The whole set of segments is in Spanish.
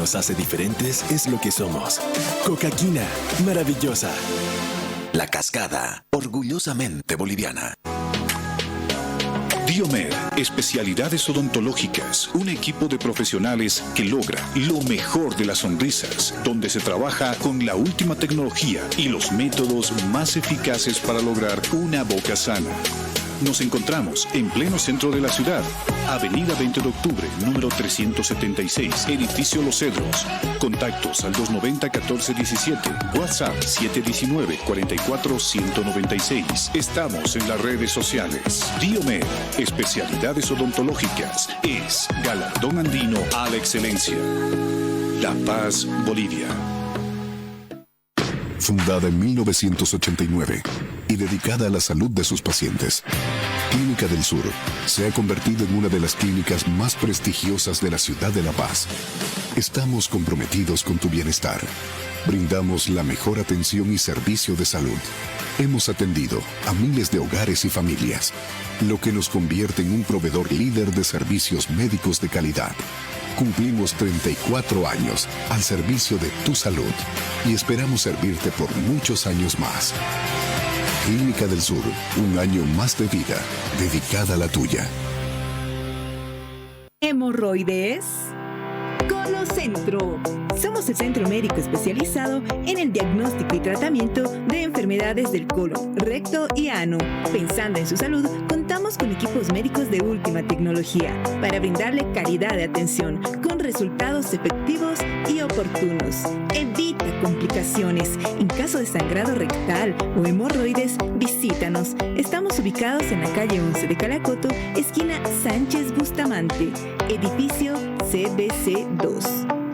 nos hace diferentes es lo que somos. Coca-Quina, maravillosa. La Cascada, orgullosamente boliviana. Diomed, especialidades odontológicas, un equipo de profesionales que logra lo mejor de las sonrisas, donde se trabaja con la última tecnología y los métodos más eficaces para lograr una boca sana. Nos encontramos en pleno centro de la ciudad, Avenida 20 de Octubre, número 376, Edificio Los Cedros. Contactos al 290-1417, WhatsApp 719-44-196. Estamos en las redes sociales. Diomed, especialidades odontológicas, es galardón andino a la excelencia. La Paz, Bolivia. Fundada en 1989 y dedicada a la salud de sus pacientes, Clínica del Sur se ha convertido en una de las clínicas más prestigiosas de la ciudad de La Paz. Estamos comprometidos con tu bienestar. Brindamos la mejor atención y servicio de salud. Hemos atendido a miles de hogares y familias, lo que nos convierte en un proveedor líder de servicios médicos de calidad. Cumplimos 34 años al servicio de tu salud y esperamos servirte por muchos años más. Clínica del Sur, un año más de vida dedicada a la tuya. ¿Hemorroides? Colocentro. Somos el centro médico especializado en el diagnóstico y tratamiento de enfermedades del colon, recto y ano. Pensando en su salud, contamos con equipos médicos de última tecnología para brindarle calidad de atención con resultados efectivos y oportunos. Evita complicaciones. En caso de sangrado rectal o hemorroides, visítanos. Estamos ubicados en la calle 11 de Calacoto, esquina Sánchez Bustamante, edificio CBC 2.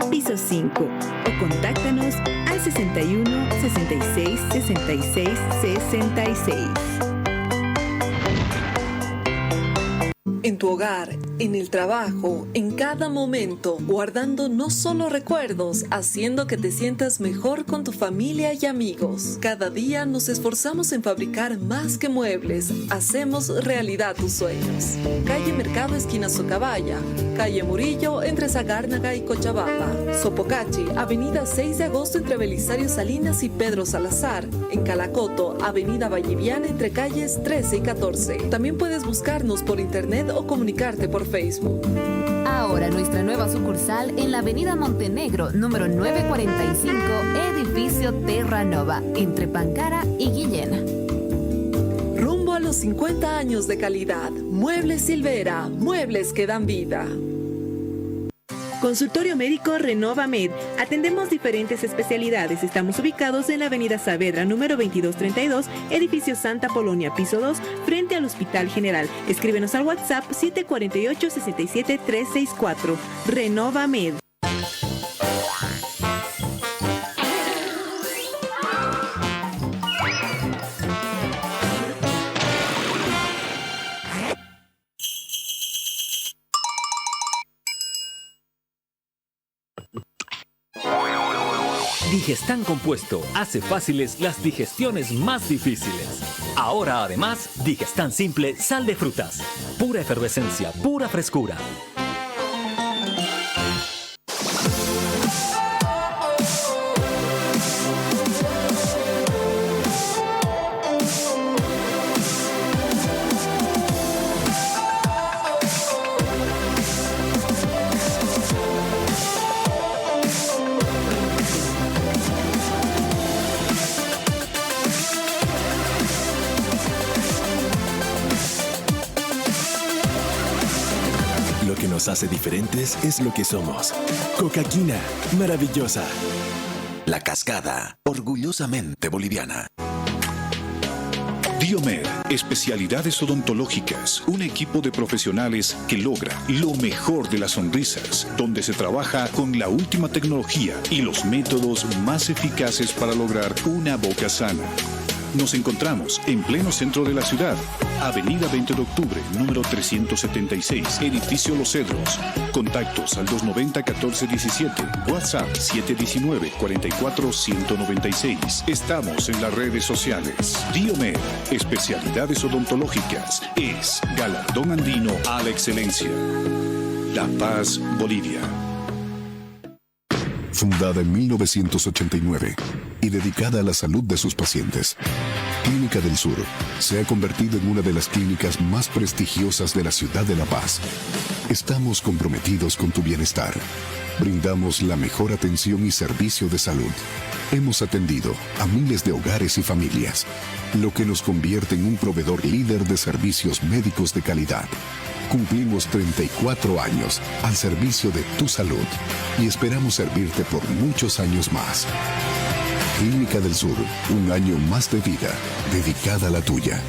Piso 5 o contáctanos al 61 66 66 66. En tu hogar, en el trabajo, en cada momento, guardando no solo recuerdos, haciendo que te sientas mejor con tu familia y amigos. Cada día nos esforzamos en fabricar más que muebles, hacemos realidad tus sueños. Calle Mercado, esquina Socabaya. Calle Murillo, entre Sagárnaga y Cochabamba. Sopocachi, avenida 6 de agosto entre Belisario Salinas y Pedro Salazar. En Calacoto, avenida Valliviana entre calles 13 y 14. También puedes buscarnos por internet o comunicarte por Facebook. Ahora nuestra nueva sucursal en la avenida Montenegro, número 945, edificio Terranova, entre Pancara y Guillena. Rumbo a los 50 años de calidad. Muebles Silvera, muebles que dan vida. Consultorio médico RenovaMed. Atendemos diferentes especialidades. Estamos ubicados en la avenida Saavedra, número 2232, edificio Santa Polonia, piso 2, frente al Hospital General. Escríbenos al WhatsApp 748-67364. RenovaMed. Digestan Compuesto hace fáciles las digestiones más difíciles. Ahora además, Digestan Simple Sal de Frutas. Pura efervescencia, pura frescura. Lo que nos hace diferentes es lo que somos. Coca-Quina, maravillosa. La Cascada, orgullosamente boliviana. Diomed, especialidades odontológicas, un equipo de profesionales que logra lo mejor de las sonrisas, donde se trabaja con la última tecnología y los métodos más eficaces para lograr una boca sana. Nos encontramos en pleno centro de la ciudad, Avenida 20 de Octubre, número 376, Edificio Los Cedros. Contactos al 290-1417, WhatsApp 719-44-196. Estamos en las redes sociales. Diomed, especialidades odontológicas, es galardón andino a la excelencia. La Paz, Bolivia. Fundada en 1989 y dedicada a la salud de sus pacientes, Clínica del Sur se ha convertido en una de las clínicas más prestigiosas de la ciudad de La Paz. Estamos comprometidos con tu bienestar. Brindamos la mejor atención y servicio de salud. Hemos atendido a miles de hogares y familias, lo que nos convierte en un proveedor líder de servicios médicos de calidad. Cumplimos 34 años al servicio de tu salud y esperamos servirte por muchos años más. Clínica del Sur, un año más de vida dedicada a la tuya.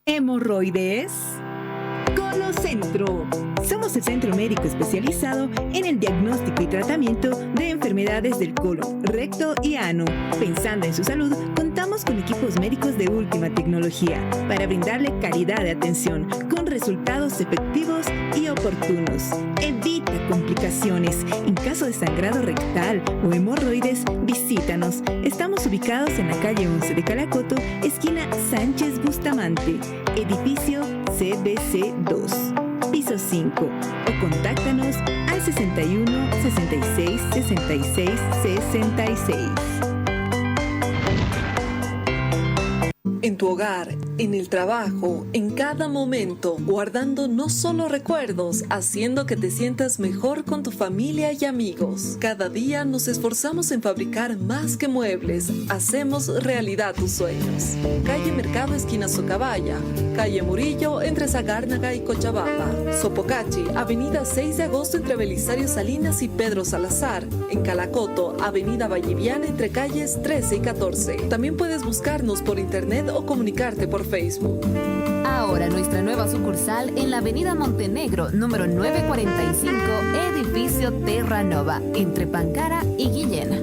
¿Hemorroides? Colocentro. Somos el centro médico especializado en el diagnóstico y tratamiento de enfermedades del colon, recto y ano. Pensando en su salud, contamos con equipos médicos de última tecnología para brindarle calidad de atención con resultados efectivos y oportunos. Evita complicaciones. En caso de sangrado rectal o hemorroides, visítanos. Estamos ubicados en la calle 11 de Calacoto, esquina Sánchez Bustamante, edificio CBC 2, piso 5, o contáctanos al 61 66 66 66. En tu hogar, en el trabajo, en cada momento, guardando no solo recuerdos, haciendo que te sientas mejor con tu familia y amigos. Cada día nos esforzamos en fabricar más que muebles, hacemos realidad tus sueños. Calle Mercado, esquina Socabaya. Calle Murillo, entre Zagárnaga y Cochabamba. Sopocachi, avenida 6 de agosto entre Belisario Salinas y Pedro Salazar. En Calacoto, avenida Valliviana entre calles 13 y 14. También puedes buscarnos por internet o comunicarte por Facebook. Ahora nuestra nueva sucursal en la avenida Montenegro, número 945, edificio Terra Nova, entre Pancara y Guillena.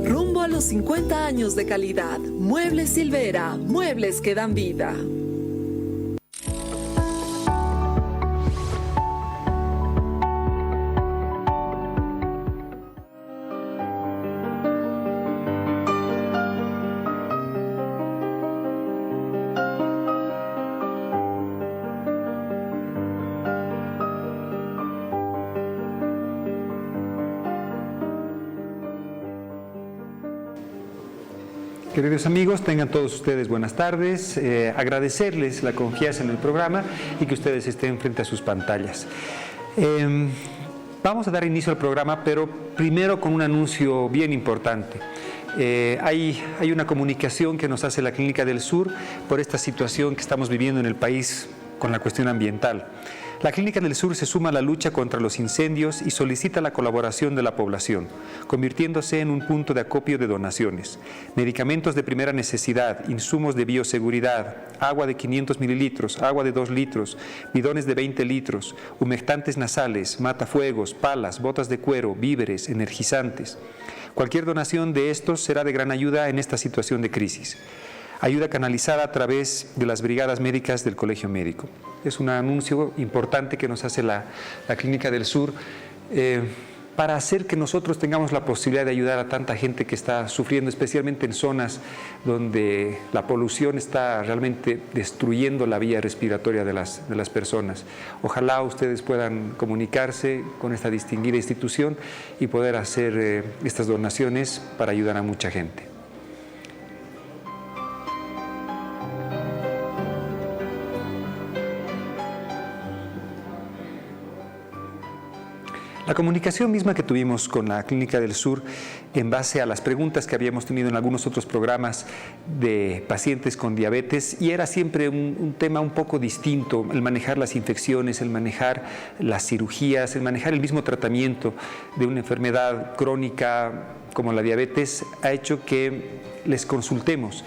Rumbo a los 50 años de calidad. Muebles Silvera, muebles que dan vida. Queridos amigos, tengan todos ustedes buenas tardes, agradecerles la confianza en el programa y que ustedes estén frente a sus pantallas. Vamos a dar inicio al programa, pero primero con un anuncio bien importante. Hay una comunicación que nos hace la Clínica del Sur por esta situación que estamos viviendo en el país con la cuestión ambiental. La Clínica del Sur se suma a la lucha contra los incendios y solicita la colaboración de la población, convirtiéndose en un punto de acopio de donaciones, medicamentos de primera necesidad, insumos de bioseguridad, agua de 500 mililitros, agua de 2 litros, bidones de 20 litros, humectantes nasales, matafuegos, palas, botas de cuero, víveres, energizantes. Cualquier donación de estos será de gran ayuda en esta situación de crisis. Ayuda canalizada a través de las brigadas médicas del Colegio Médico. Es un anuncio importante que nos hace la Clínica del Sur para hacer que nosotros tengamos la posibilidad de ayudar a tanta gente que está sufriendo, especialmente en zonas donde la polución está realmente destruyendo la vía respiratoria de las personas. Ojalá ustedes puedan comunicarse con esta distinguida institución y poder hacer estas donaciones para ayudar a mucha gente. La comunicación misma que tuvimos con la Clínica del Sur en base a las preguntas que habíamos tenido en algunos otros programas de pacientes con diabetes, y era siempre un tema un poco distinto, el manejar las infecciones, el manejar las cirugías, el manejar el mismo tratamiento de una enfermedad crónica como la diabetes, ha hecho que les consultemos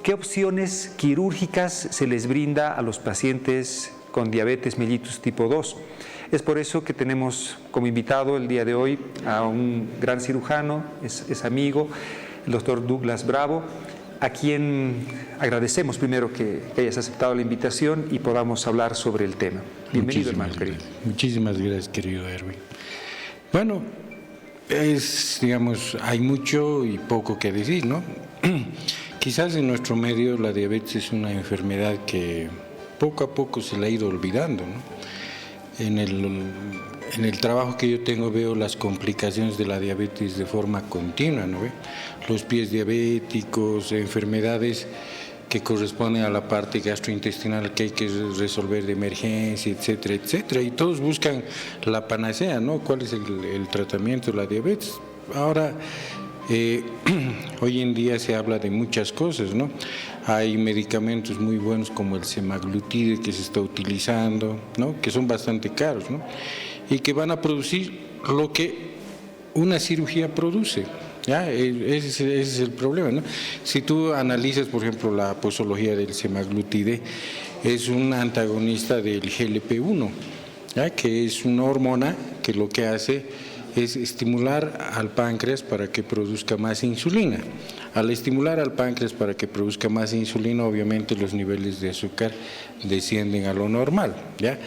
qué opciones quirúrgicas se les brinda a los pacientes con diabetes mellitus tipo 2. Es por eso que tenemos como invitado el día de hoy a un gran cirujano, es amigo, el doctor Douglas Bravo, a quien agradecemos primero que hayas aceptado la invitación y podamos hablar sobre el tema. Bienvenido, hermano querido. Muchísimas gracias, querido Erwin. Bueno, digamos, hay mucho y poco que decir, ¿no? Quizás en nuestro medio la diabetes es una enfermedad que poco a poco se le ha ido olvidando, ¿no? en el trabajo que yo tengo veo las complicaciones de la diabetes de forma continua, ¿no ve? Los pies diabéticos, enfermedades que corresponden a la parte gastrointestinal que hay que resolver de emergencia, etcétera, etcétera. Y todos buscan la panacea, ¿no? ¿Cuál es el tratamiento de la diabetes? Ahora, hoy en día se habla de muchas cosas, ¿no? Hay medicamentos muy buenos como el semaglutide que se está utilizando, ¿no? Que son bastante caros, ¿no? Y que van a producir lo que una cirugía produce. ¿Ya? Ese es el problema, ¿no? Si tú analizas, por ejemplo, la posología del semaglutide, es un antagonista del GLP-1, ¿ya? Que es una hormona que lo que hace es estimular al páncreas para que produzca más insulina. Al estimular al páncreas para que produzca más insulina, obviamente los niveles de azúcar descienden a lo normal, ¿ya?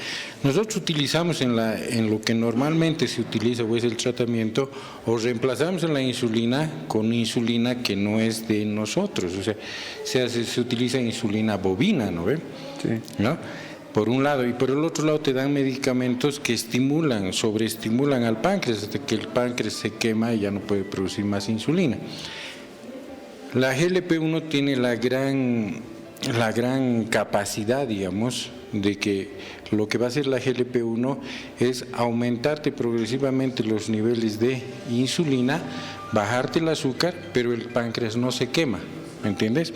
Nosotros utilizamos en lo que normalmente se utiliza, pues el tratamiento, o reemplazamos la insulina con insulina que no es de nosotros, o sea, se utiliza insulina bovina, ¿no ve? Sí. ¿No? Por un lado, y por el otro lado te dan medicamentos que estimulan, sobreestimulan al páncreas hasta que el páncreas se quema y ya no puede producir más insulina. La GLP-1 tiene la gran capacidad, digamos, de que lo que va a hacer la GLP-1 es aumentarte progresivamente los niveles de insulina, bajarte el azúcar, pero el páncreas no se quema, ¿me entiendes?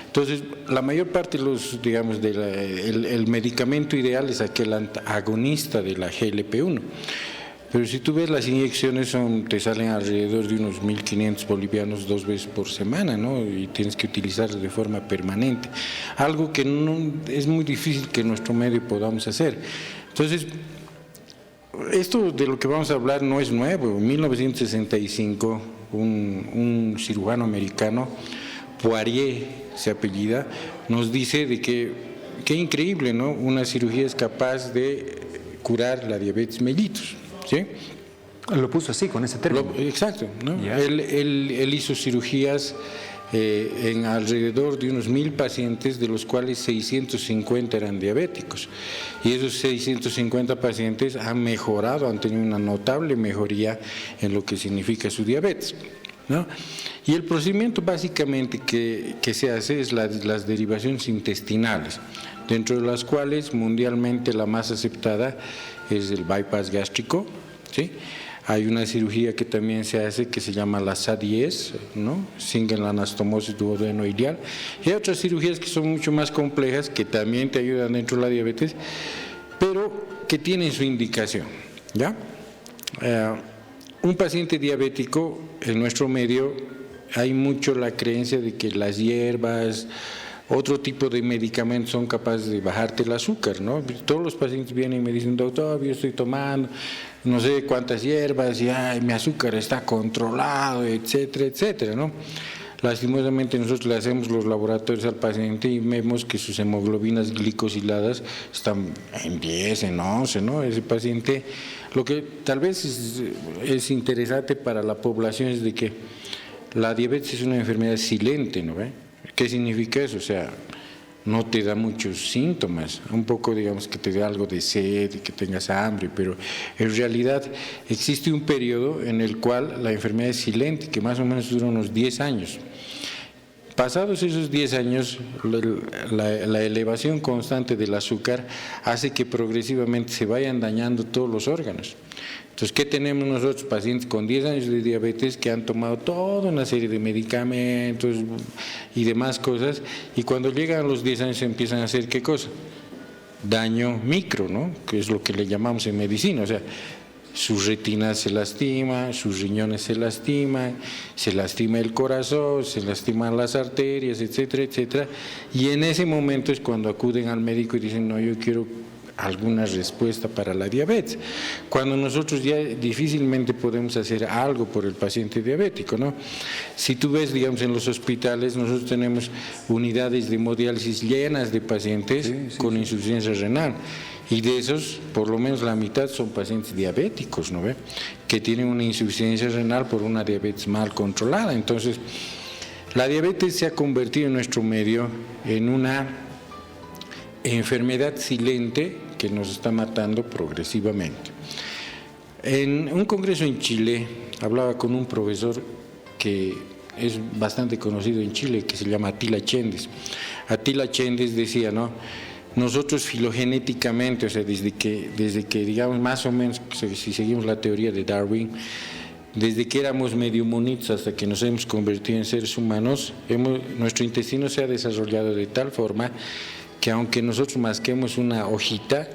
Entonces, la mayor parte de los, digamos, el medicamento ideal es aquel agonista de la GLP-1. Pero si tú ves, las inyecciones te salen alrededor de unos 1.500 bolivianos 2 veces por semana, ¿no? Y tienes que utilizarlos de forma permanente. Algo que no, es muy difícil que en nuestro medio podamos hacer. Entonces, esto de lo que vamos a hablar no es nuevo. En 1965, un cirujano americano, Poirier se apellida, nos dice de que, qué increíble, ¿no? Una cirugía es capaz de curar la diabetes mellitus. ¿Sí? Lo puso así, con ese término. Exacto, ¿no? Yeah. Él hizo cirugías en alrededor de unos 1.000 pacientes, de los cuales 650 eran diabéticos. Y esos 650 pacientes han mejorado, han tenido una notable mejoría en lo que significa su diabetes, ¿no? Y el procedimiento básicamente que se hace es las derivaciones intestinales, dentro de las cuales mundialmente la más aceptada es el bypass gástrico, ¿sí? Hay una cirugía que también se hace que se llama la SADIES, ¿no? Single anastomosis duodeno-ileal. Y hay otras cirugías que son mucho más complejas, que también te ayudan dentro de la diabetes, pero que tienen su indicación, ¿ya? Un paciente diabético, en nuestro medio, hay mucho la creencia de que las hierbas, otro tipo de medicamentos son capaces de bajarte el azúcar, ¿no? Todos los pacientes vienen y me dicen, doctor, yo estoy tomando no sé cuántas hierbas y ay, mi azúcar está controlado, etcétera, etcétera, ¿no? Lastimosamente nosotros le hacemos los laboratorios al paciente y vemos que sus hemoglobinas glicosiladas están en 10, en 11, ¿no? Ese paciente, lo que tal vez es interesante para la población es de que la diabetes es una enfermedad silente, ¿no ve? ¿Qué significa eso? O sea, no te da muchos síntomas, un poco digamos que te dé algo de sed, que tengas hambre, pero en realidad existe un periodo en el cual la enfermedad es silente, que más o menos dura unos 10 años. Pasados esos 10 años, la elevación constante del azúcar hace que progresivamente se vayan dañando todos los órganos. Entonces, ¿qué tenemos nosotros? Pacientes con 10 años de diabetes que han tomado toda una serie de medicamentos y demás cosas, y cuando llegan a los 10 años empiezan a hacer ¿qué cosa? Daño micro, ¿no? Que es lo que le llamamos en medicina, o sea, sus retinas se lastiman, sus riñones se lastiman, se lastima el corazón, se lastiman las arterias, etcétera, etcétera, y en ese momento es cuando acuden al médico y dicen, no, yo quiero alguna respuesta para la diabetes, cuando nosotros ya difícilmente podemos hacer algo por el paciente diabético, ¿no? Si tú ves, digamos, en los hospitales, nosotros tenemos unidades de hemodiálisis llenas de pacientes con insuficiencia renal, y de esos, por lo menos la mitad son pacientes diabéticos, ¿no ve? Que tienen una insuficiencia renal por una diabetes mal controlada. Entonces, la diabetes se ha convertido en nuestro medio en una enfermedad silente que nos está matando progresivamente. En un congreso en Chile, hablaba con un profesor que es bastante conocido en Chile, que se llama Attila Chendes. Attila Chendes decía, ¿no? Nosotros filogenéticamente, o sea, desde que digamos más o menos, si seguimos la teoría de Darwin, desde que éramos medio monitos hasta que nos hemos convertido en seres humanos, nuestro intestino se ha desarrollado de tal forma que aunque nosotros masquemos una hojita,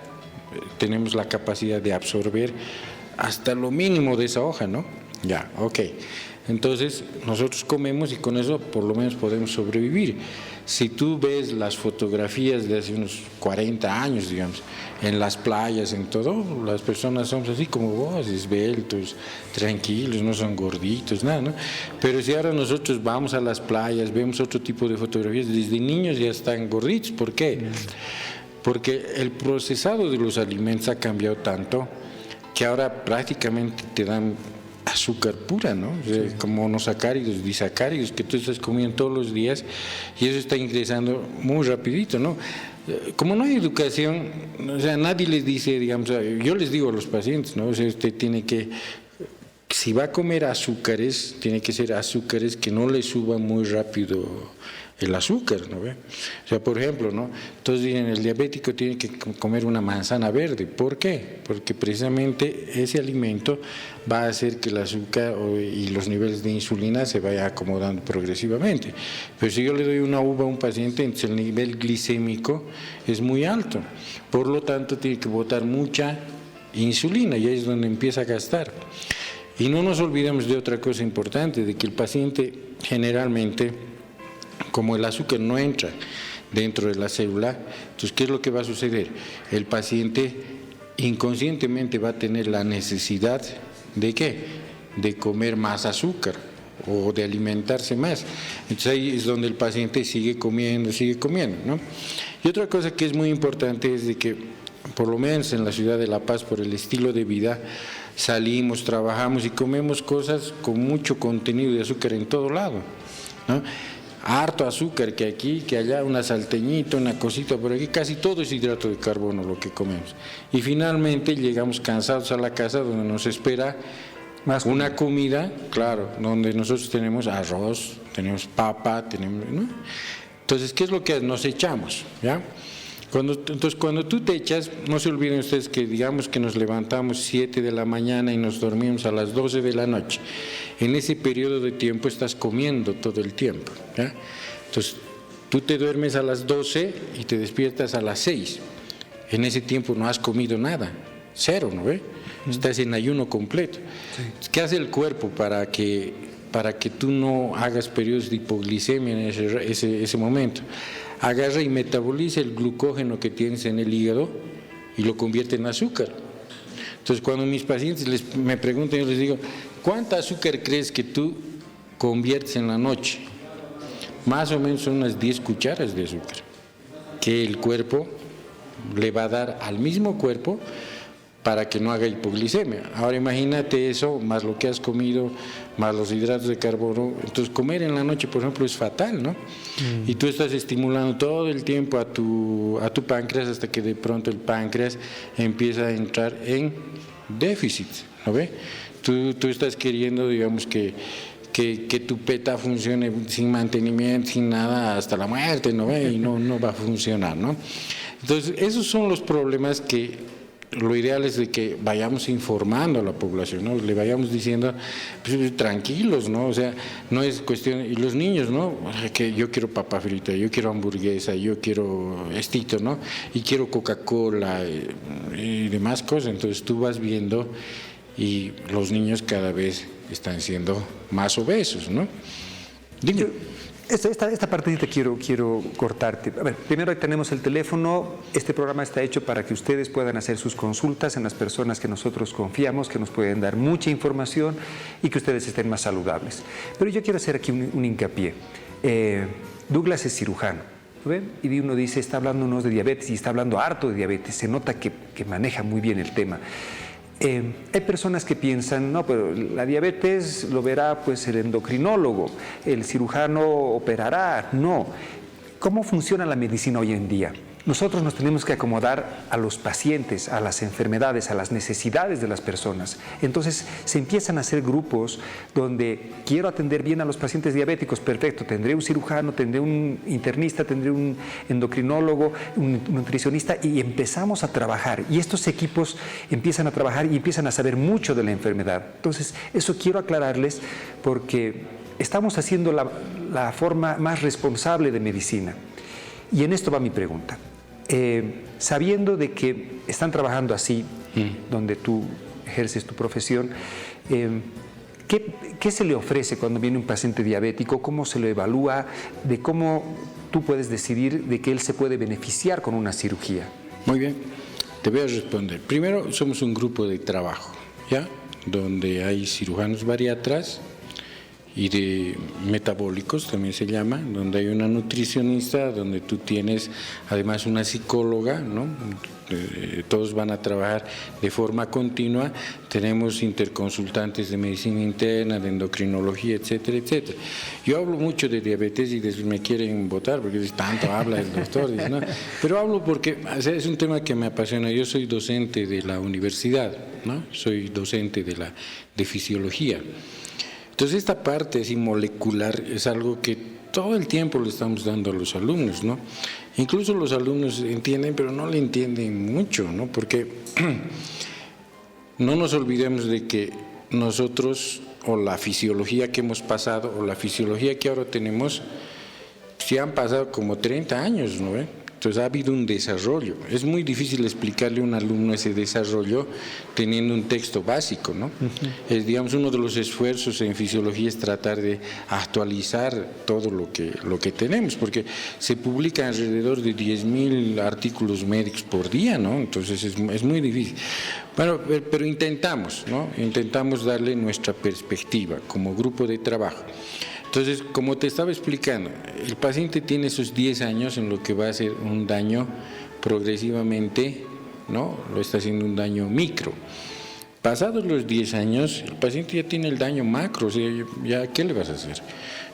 tenemos la capacidad de absorber hasta lo mínimo de esa hoja, ¿no? Ya, ok. Entonces, nosotros comemos y con eso por lo menos podemos sobrevivir. Si tú ves las fotografías de hace unos 40 años, digamos, en las playas, en todo, las personas somos así como vos, esbeltos, tranquilos, no son gorditos, nada, ¿no? Pero si ahora nosotros vamos a las playas, vemos otro tipo de fotografías, desde niños ya están gorditos. ¿Por qué? Porque el procesado de los alimentos ha cambiado tanto que ahora prácticamente te dan azúcar pura, ¿no? O sea, como monosacáridos, disacáridos que tú estás comiendo todos los días y eso está ingresando muy rapidito, ¿no? Como no hay educación, o sea, nadie les dice, digamos, yo les digo a los pacientes, ¿no? O sea, usted tiene que, si va a comer azúcares, tiene que ser azúcares que no le suban muy rápido el azúcar, ¿no ve? O sea, por ejemplo, ¿no? Entonces dicen, el diabético tiene que comer una manzana verde. ¿Por qué? Porque precisamente ese alimento va a hacer que el azúcar y los niveles de insulina se vayan acomodando progresivamente. Pero si yo le doy una uva a un paciente, entonces el nivel glicémico es muy alto. Por lo tanto, tiene que botar mucha insulina y ahí es donde empieza a gastar. Y no nos olvidemos de otra cosa importante, de que el paciente generalmente, como el azúcar no entra dentro de la célula, entonces, ¿qué es lo que va a suceder? El paciente inconscientemente va a tener la necesidad de ¿qué? De comer más azúcar o de alimentarse más. Entonces ahí es donde el paciente sigue comiendo, ¿no? Y otra cosa que es muy importante es de que, por lo menos en la ciudad de La Paz, por el estilo de vida, salimos, trabajamos y comemos cosas con mucho contenido de azúcar en todo lado, ¿no? Harto azúcar que aquí, que allá, una salteñita, una cosita por aquí, casi todo es hidrato de carbono lo que comemos. Y finalmente llegamos cansados a la casa donde nos espera una comida, claro, donde nosotros tenemos arroz, tenemos papa, tenemos, ¿no? Entonces, ¿qué es lo que nos echamos? ¿Ya? Entonces, cuando tú te echas, no se olviden ustedes que digamos que nos levantamos 7 de la mañana y nos dormimos a las 12 de la noche. En ese periodo de tiempo estás comiendo todo el tiempo, ¿ya? Entonces, tú te duermes a las 12 y te despiertas a las 6. En ese tiempo no has comido nada, cero, ¿no ve? Estás en ayuno completo. Sí. ¿Qué hace el cuerpo para que tú no hagas periodos de hipoglicemia en ese momento? Agarra y metaboliza el glucógeno que tienes en el hígado y lo convierte en azúcar. Entonces, cuando mis pacientes me preguntan, yo les digo, ¿cuánto azúcar crees que tú conviertes en la noche? Más o menos son unas 10 cucharas de azúcar que el cuerpo le va a dar al mismo cuerpo para que no haga hipoglicemia. Ahora imagínate eso, más lo que has comido, más los hidratos de carbono. Entonces comer en la noche, por ejemplo, es fatal, ¿no? Y tú estás estimulando todo el tiempo a tu páncreas hasta que de pronto el páncreas empieza a entrar en déficit, ¿no ve? Tú estás queriendo, digamos, que tu PETA funcione sin mantenimiento, sin nada, hasta la muerte, ¿no ve? Y no va a funcionar, ¿no? Entonces, esos son los problemas que lo ideal es de que vayamos informando a la población, ¿no? Le vayamos diciendo, pues, tranquilos, ¿no? O sea, no es cuestión, y los niños, ¿no? Que yo quiero papa frita, yo quiero hamburguesa, yo quiero estito, ¿no? Y quiero Coca-Cola y demás cosas. Entonces tú vas viendo y los niños cada vez están siendo más obesos, ¿no? Dime. Esta partecita quiero cortarte. A ver, primero ahí tenemos el teléfono. Este programa está hecho para que ustedes puedan hacer sus consultas en las personas que nosotros confiamos, que nos pueden dar mucha información y que ustedes estén más saludables. Pero yo quiero hacer aquí un hincapié. Douglas es cirujano, ¿ve? Y uno dice, está hablando uno de diabetes y está hablando harto de diabetes. Se nota que maneja muy bien el tema. Hay personas que piensan, no, pero la diabetes lo verá pues el endocrinólogo, el cirujano operará. No. ¿Cómo funciona la medicina hoy en día? nosotros nos tenemos que acomodar a los pacientes, a las enfermedades, a las necesidades de las personas. Entonces se empiezan a hacer grupos donde quiero atender bien a los pacientes diabéticos, perfecto, tendré un cirujano, tendré un internista, tendré un endocrinólogo, un nutricionista, y empezamos a trabajar. Y estos equipos empiezan a trabajar y empiezan a saber mucho de la enfermedad. Entonces eso quiero aclararles porque estamos haciendo la forma más responsable de medicina. Y en esto va mi pregunta. Sabiendo de que están trabajando así, donde tú ejerces tu profesión, ¿qué se le ofrece cuando viene un paciente diabético? ¿Cómo se lo evalúa? ¿De cómo tú puedes decidir de que él se puede beneficiar con una cirugía? Muy bien, te voy a responder. Primero, somos un grupo de trabajo, ¿ya? Donde hay cirujanos bariatras y de metabólicos, también se llama, donde hay una nutricionista, donde tú tienes además una psicóloga, ¿no? Todos van a trabajar de forma continua, tenemos interconsultantes de medicina interna, de endocrinología, etcétera, etcétera. Yo hablo mucho de diabetes y me quieren votar porque tanto habla el doctor, ¿no? Pero hablo porque es un tema que me apasiona. Yo soy docente de la universidad, ¿no? Soy docente de fisiología. Entonces esta parte así molecular es algo que todo el tiempo le estamos dando a los alumnos, ¿no? Incluso los alumnos entienden, pero no le entienden mucho, ¿no? Porque no nos olvidemos de que nosotros, o la fisiología que hemos pasado, o la fisiología que ahora tenemos, se han pasado como 30 años, ¿no? Entonces ha habido un desarrollo. Es muy difícil explicarle a un alumno ese desarrollo teniendo un texto básico, ¿no? Es, digamos, uno de los esfuerzos en fisiología es tratar de actualizar todo lo que tenemos, porque se publican alrededor de 10.000 artículos médicos por día, ¿no? Entonces es muy difícil. Bueno, pero intentamos, ¿no? Intentamos darle nuestra perspectiva como grupo de trabajo. Entonces, como te estaba explicando, el paciente tiene esos 10 años en lo que va a hacer un daño progresivamente, ¿no? Lo está haciendo un daño micro. Pasados los 10 años, el paciente ya tiene el daño macro, o sea, ya ¿qué le vas a hacer?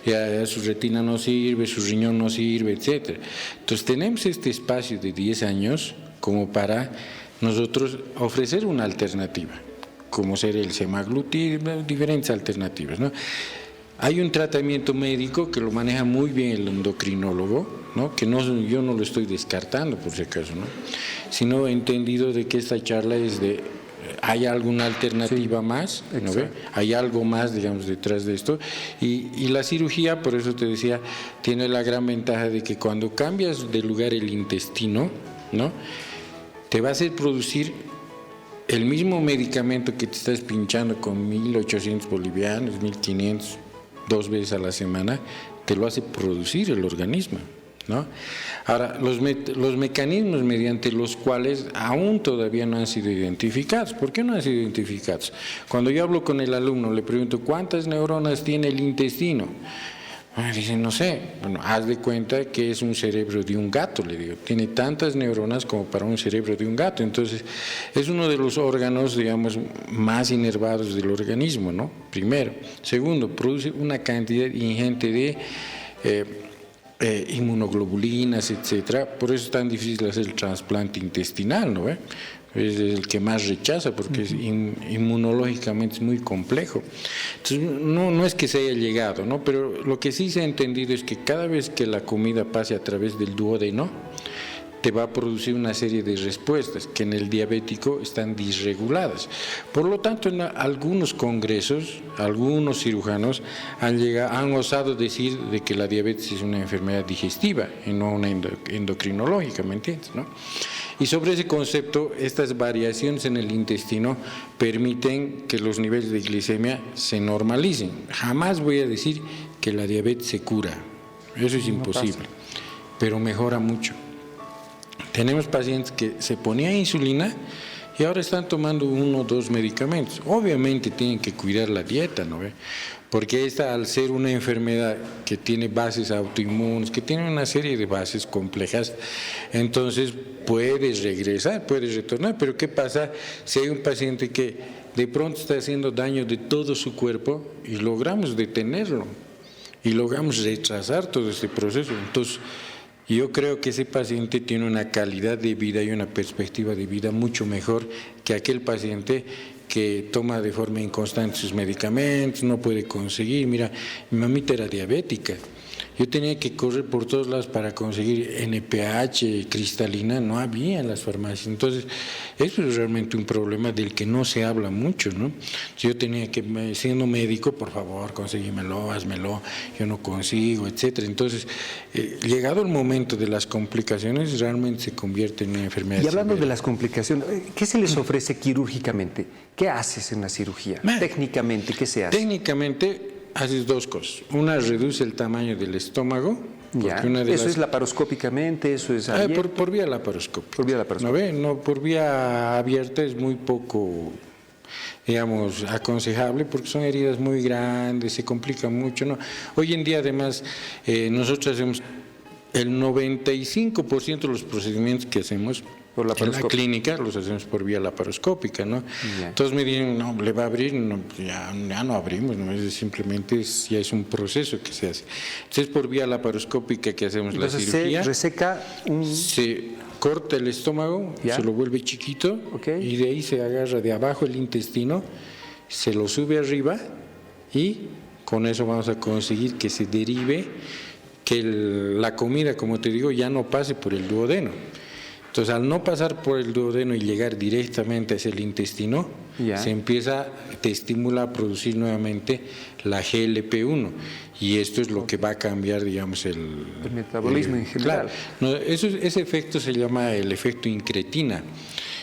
Ya su retina no sirve, su riñón no sirve, etc. Entonces, tenemos este espacio de 10 años como para nosotros ofrecer una alternativa, como ser el semaglutid, diferentes alternativas, ¿no? Hay un tratamiento médico que lo maneja muy bien el endocrinólogo, ¿no? Que yo no lo estoy descartando por si acaso, ¿no? Sino he entendido de que esta charla es de, ¿hay alguna alternativa más? ¿No ve? Hay algo más, digamos, detrás de esto. Y la cirugía, por eso te decía, tiene la gran ventaja de que cuando cambias de lugar el intestino, ¿no? Te va a hacer producir el mismo medicamento que te estás pinchando con 1.800 bolivianos, 1.500, 2 veces a la semana, te lo hace producir el organismo, ¿no? Ahora, los mecanismos mediante los cuales aún todavía no han sido identificados. ¿Por qué no han sido identificados? Cuando yo hablo con el alumno, le pregunto, ¿cuántas neuronas tiene el intestino? Dicen, no sé. Bueno, haz de cuenta que es un cerebro de un gato, le digo. Tiene tantas neuronas como para un cerebro de un gato. Entonces, es uno de los órganos, digamos, más inervados del organismo, ¿no? Primero. Segundo, produce una cantidad ingente de inmunoglobulinas, etcétera. Por eso es tan difícil hacer el trasplante intestinal, ¿no? Es el que más rechaza porque es inmunológicamente es muy complejo. Entonces, no es que se haya llegado, ¿no? Pero lo que sí se ha entendido es que cada vez que la comida pase a través del duodeno, te va a producir una serie de respuestas que en el diabético están disreguladas. Por lo tanto, en algunos congresos, algunos cirujanos han osado decir de que la diabetes es una enfermedad digestiva y no una endocrinológica, ¿me entiendes, no? Y sobre ese concepto, estas variaciones en el intestino permiten que los niveles de glicemia se normalicen. Jamás voy a decir que la diabetes se cura, eso es imposible, pero mejora mucho. Tenemos pacientes que se ponían insulina y ahora están tomando 1 o 2 medicamentos. Obviamente tienen que cuidar la dieta, ¿no ve? Porque esta, al ser una enfermedad que tiene bases autoinmunes, que tiene una serie de bases complejas, entonces puedes regresar, puedes retornar. Pero ¿qué pasa si hay un paciente que de pronto está haciendo daño de todo su cuerpo y logramos detenerlo y logramos retrasar todo este proceso? Entonces Y yo creo que ese paciente tiene una calidad de vida y una perspectiva de vida mucho mejor que aquel paciente que toma de forma inconstante sus medicamentos, no puede conseguir. Mira, mi mamita era diabética. Yo tenía que correr por todos lados para conseguir NPH, cristalina, no había en las farmacias. Entonces, eso es realmente un problema del que no se habla mucho, ¿no? Yo tenía que, siendo médico, por favor, consíguemelo, házmelo, yo no consigo, etcétera. Entonces, llegado el momento de las complicaciones, realmente se convierte en una enfermedad. Y hablando de las complicaciones, ¿qué se les ofrece quirúrgicamente? ¿Qué haces en la cirugía? Técnicamente, ¿qué se hace? Técnicamente haces dos cosas. Una, reduce el tamaño del estómago. Ya. ¿Eso es laparoscópicamente? ¿Eso es por vía laparoscópica. Por vía laparoscópica. No, por vía abierta es muy poco, digamos, aconsejable porque son heridas muy grandes, se complican mucho, ¿no? Hoy en día, además, nosotros hacemos el 95% de los procedimientos que hacemos en la clínica los hacemos por vía laparoscópica, ¿no? Yeah. Entonces me dicen, no, le va a abrir, no, ya no abrimos, ¿no? Simplemente ya es un proceso que se hace. Entonces por vía laparoscópica que hacemos la cirugía. Se reseca se corta el estómago, se lo vuelve chiquito, y de ahí se agarra de abajo el intestino, se lo sube arriba y con eso vamos a conseguir que se derive, que la comida, como te digo, ya no pase por el duodeno. Entonces, al no pasar por el duodeno y llegar directamente hacia el intestino, te estimula a producir nuevamente la GLP-1. Y esto es lo que va a cambiar, digamos, el metabolismo en general. Claro, ese efecto se llama el efecto incretina.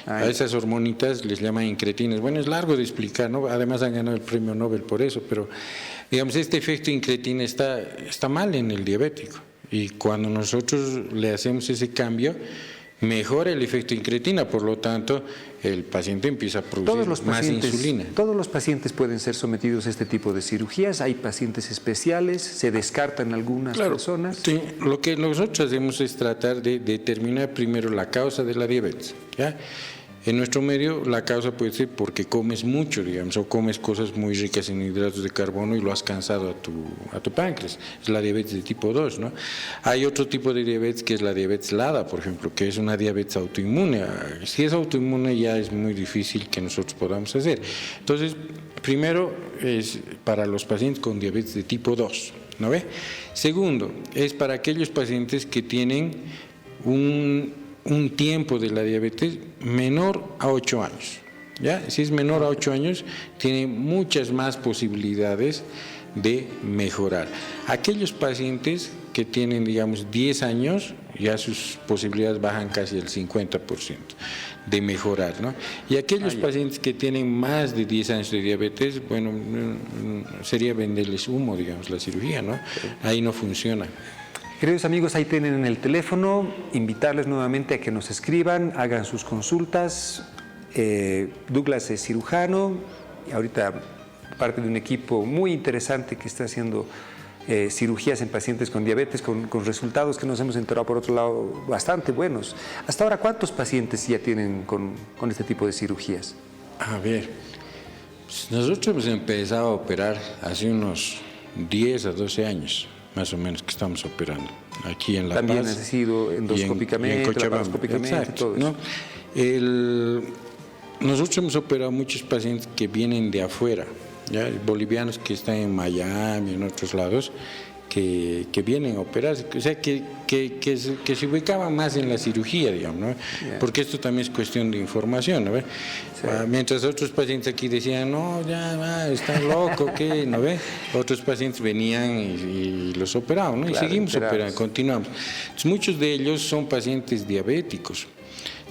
A esas hormonitas les llaman incretinas. Bueno, es largo de explicar, ¿no? Además han ganado el premio Nobel por eso, pero, digamos, este efecto incretina está mal en el diabético. Y cuando nosotros le hacemos ese cambio, mejora el efecto incretina, por lo tanto, el paciente empieza a producir más insulina. ¿Todos los pacientes pueden ser sometidos a este tipo de cirugías? ¿Hay pacientes especiales? ¿Se descartan algunas personas? Sí, lo que nosotros hacemos es tratar de determinar primero la causa de la diabetes, ¿ya? En nuestro medio la causa puede ser porque comes mucho, digamos, o comes cosas muy ricas en hidratos de carbono y lo has cansado a tu páncreas. Es la diabetes de tipo 2, ¿no? Hay otro tipo de diabetes que es la diabetes LADA, por ejemplo, que es una diabetes autoinmune. Si es autoinmune ya es muy difícil que nosotros podamos hacer. Entonces, primero es para los pacientes con diabetes de tipo 2, ¿no ve? Segundo, es para aquellos pacientes que tienen un tiempo de la diabetes menor a 8 años. ¿Ya? Si es menor a 8 años, tiene muchas más posibilidades de mejorar. Aquellos pacientes que tienen, digamos, 10 años, ya sus posibilidades bajan casi al 50% de mejorar, ¿no? Y aquellos pacientes que tienen más de 10 años de diabetes, bueno, sería venderles humo, digamos, la cirugía, ¿no? Ahí no funciona. Queridos amigos, ahí tienen en el teléfono, invitarles nuevamente a que nos escriban, hagan sus consultas. Douglas es cirujano y ahorita parte de un equipo muy interesante que está haciendo cirugías en pacientes con diabetes con resultados que nos hemos enterado por otro lado bastante buenos. Hasta ahora, ¿cuántos pacientes ya tienen con este tipo de cirugías? A ver, pues nosotros hemos empezado a operar hace unos 10 a 12 años. Más o menos que estamos operando aquí en La Paz. También ha sido endoscópicamente, laparoscópicamente, todo eso. ¿No? Nosotros hemos operado muchos pacientes que vienen de afuera, ¿ya? Bolivianos que están en Miami, en otros lados, que vienen a operarse, o sea, que se ubicaban más en la cirugía, digamos, ¿no? Porque esto también es cuestión de información, ¿no ve? Sí. Mientras otros pacientes aquí decían, no, ya, están locos, ¿qué? ¿No ve? Otros pacientes venían y los operaban, ¿no? Claro, y seguimos operando, continuamos. Entonces, muchos de ellos son pacientes diabéticos,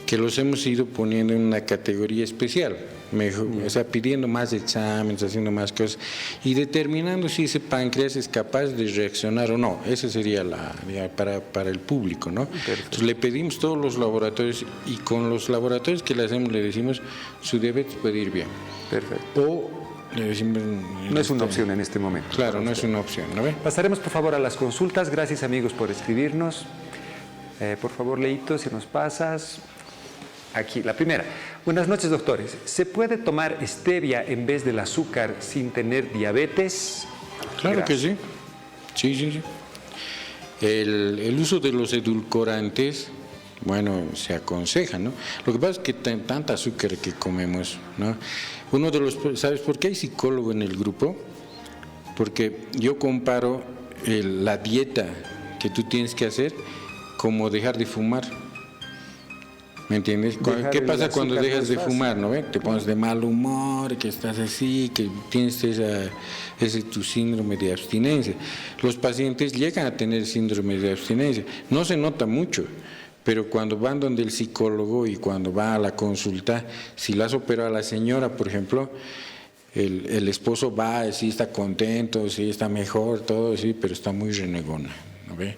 que los hemos ido poniendo en una categoría especial, mejor, o sea, pidiendo más exámenes, haciendo más cosas y determinando si ese páncreas es capaz de reaccionar o no. Esa sería para el público, ¿no? Perfecto. Entonces le pedimos todos los laboratorios y con los laboratorios que le hacemos le decimos su diabetes puede ir bien. Perfecto. O le decimos, no es una opción en este momento. Claro, no es una opción, ¿no ve? Pasaremos por favor a las consultas. Gracias amigos por escribirnos. Por favor, Leito, si nos pasas. Aquí, la primera. Buenas noches, doctores. ¿Se puede tomar stevia en vez del azúcar sin tener diabetes? Claro que sí. Sí. El uso de los edulcorantes, bueno, se aconseja, ¿no? Lo que pasa es que tanta azúcar que comemos, ¿no? ¿Sabes por qué hay psicólogo en el grupo? Porque yo comparo la dieta que tú tienes que hacer como dejar de fumar. ¿Me entiendes? ¿Qué pasa cuando dejas de fumar, no? Te pones de mal humor, que estás así, que tienes ese tu síndrome de abstinencia. Los pacientes llegan a tener síndrome de abstinencia. No se nota mucho, pero cuando van donde el psicólogo y cuando va a la consulta, si la has operado a la señora, por ejemplo, el esposo va, sí está contento, sí está mejor, todo, sí, pero está muy renegona, ¿no ve?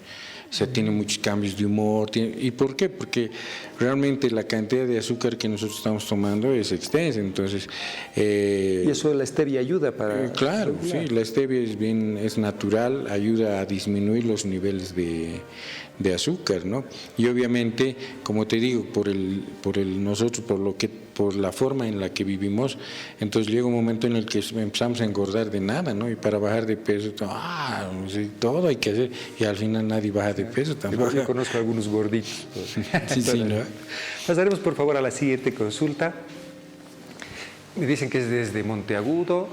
O sea, tiene muchos cambios de humor. ¿Y por qué? Porque realmente la cantidad de azúcar que nosotros estamos tomando es extensa. Entonces, y eso la stevia ayuda para... Claro, sí, la stevia es natural, ayuda a disminuir los niveles de azúcar, ¿no? Y obviamente, como te digo, nosotros, por la forma en la que vivimos, entonces llega un momento en el que empezamos a engordar de nada, ¿no? Y para bajar de peso, todo hay que hacer, y al final nadie baja de peso tampoco. Yo conozco algunos gorditos. Sí, ¿no? Pasaremos por favor a la siguiente consulta. Me dicen que es desde Monteagudo.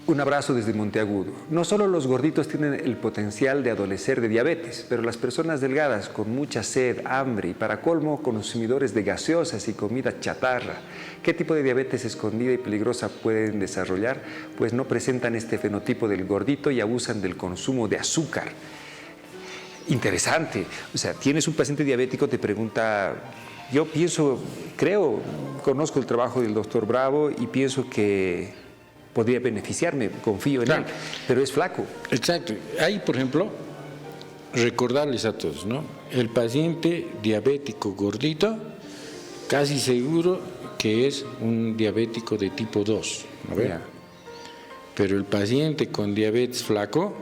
Un abrazo desde Monteagudo. No solo los gorditos tienen el potencial de adolecer de diabetes, pero las personas delgadas con mucha sed, hambre y para colmo consumidores de gaseosas y comida chatarra, ¿qué tipo de diabetes escondida y peligrosa pueden desarrollar? Pues no presentan este fenotipo del gordito y abusan del consumo de azúcar. Interesante. O sea, tienes un paciente diabético, te pregunta, yo conozco el trabajo del doctor Bravo y pienso que podría beneficiarme, confío en él, pero es flaco. Exacto. Ahí, por ejemplo, recordarles a todos, ¿no? El paciente diabético gordito, casi seguro que es un diabético de tipo 2, ¿no? Pero el paciente con diabetes flaco,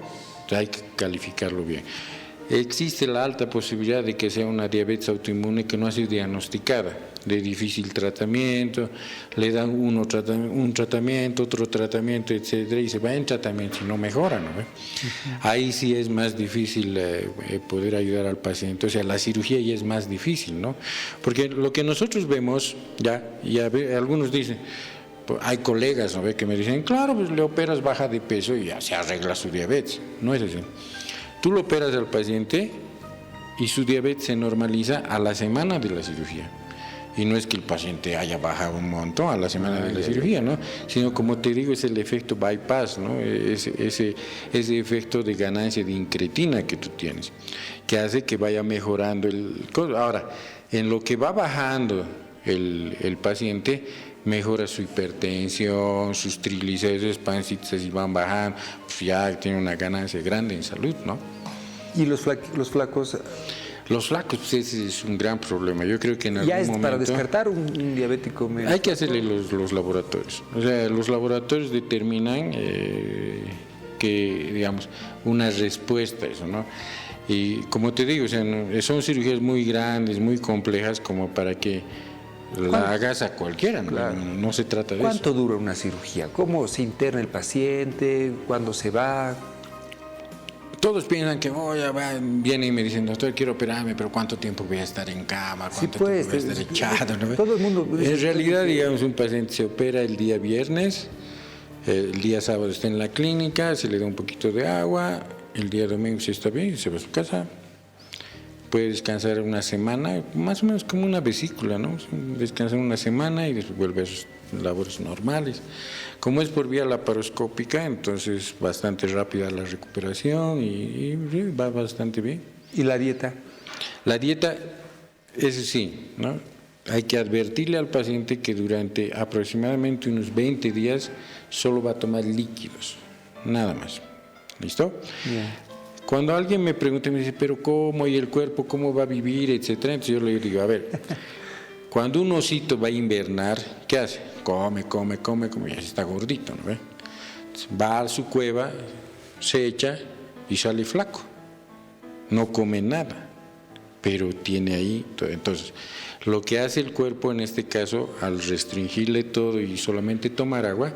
hay que calificarlo bien. Existe la alta posibilidad de que sea una diabetes autoinmune que no ha sido diagnosticada, de difícil tratamiento, le dan un tratamiento, otro tratamiento, etcétera, y se va en tratamiento y no mejora, ¿no? Ahí sí es más difícil poder ayudar al paciente, o sea, la cirugía ya es más difícil, ¿no? Porque lo que nosotros vemos, algunos dicen, hay colegas, ¿no? Que me dicen, claro, pues le operas, baja de peso y ya se arregla su diabetes. No es así. Tú lo operas al paciente y su diabetes se normaliza a la semana de la cirugía. Y no es que el paciente haya bajado un montón a la semana de la cirugía, ¿no? Sino, como te digo, es el efecto bypass, ¿no? Ese efecto de ganancia de incretina que tú tienes, que hace que vaya mejorando el... Ahora, en lo que va bajando el paciente, mejora su hipertensión, sus triglicéridos, pancitas y van bajando, pues ya tiene una ganancia grande en salud, ¿no? ¿Y los flacos? Los flacos, pues ese es un gran problema. Yo creo que en algún momento... para descartar un diabético medio... Hay que hacerle los laboratorios. O sea, los laboratorios determinan digamos, una respuesta a eso, ¿no? Y como te digo, o sea, son cirugías muy grandes, muy complejas, como para que la hagas a cualquiera, ¿no? Claro. No se trata de eso. ¿Cuánto dura una cirugía? ¿Cómo se interna el paciente? ¿Cuándo se va? Todos piensan que viene y me dicen, doctor, quiero operarme, pero ¿cuánto tiempo voy a estar en cama? ¿Cuánto tiempo voy a estar echado? ¿No? Todo el mundo... En realidad, digamos, un paciente se opera el día viernes, el día sábado está en la clínica, se le da un poquito de agua, el día domingo si está bien, se va a su casa, puede descansar una semana, más o menos como una vesícula, ¿no? Descansar una semana y después vuelve a sus labores normales. Como es por vía laparoscópica, entonces bastante rápida la recuperación y va bastante bien. ¿Y la dieta? La dieta, ese sí, ¿no? Hay que advertirle al paciente que durante aproximadamente unos 20 días solo va a tomar líquidos, nada más. ¿Listo? Yeah. Cuando alguien me pregunta, me dice, pero ¿cómo? ¿Y el cuerpo cómo va a vivir? Etcétera. Entonces yo le digo, a ver, cuando un osito va a invernar, ¿qué hace? Come, ya está gordito, ¿no ve? Va a su cueva, se echa y sale flaco. No come nada, pero tiene ahí todo. Entonces, lo que hace el cuerpo en este caso, al restringirle todo y solamente tomar agua,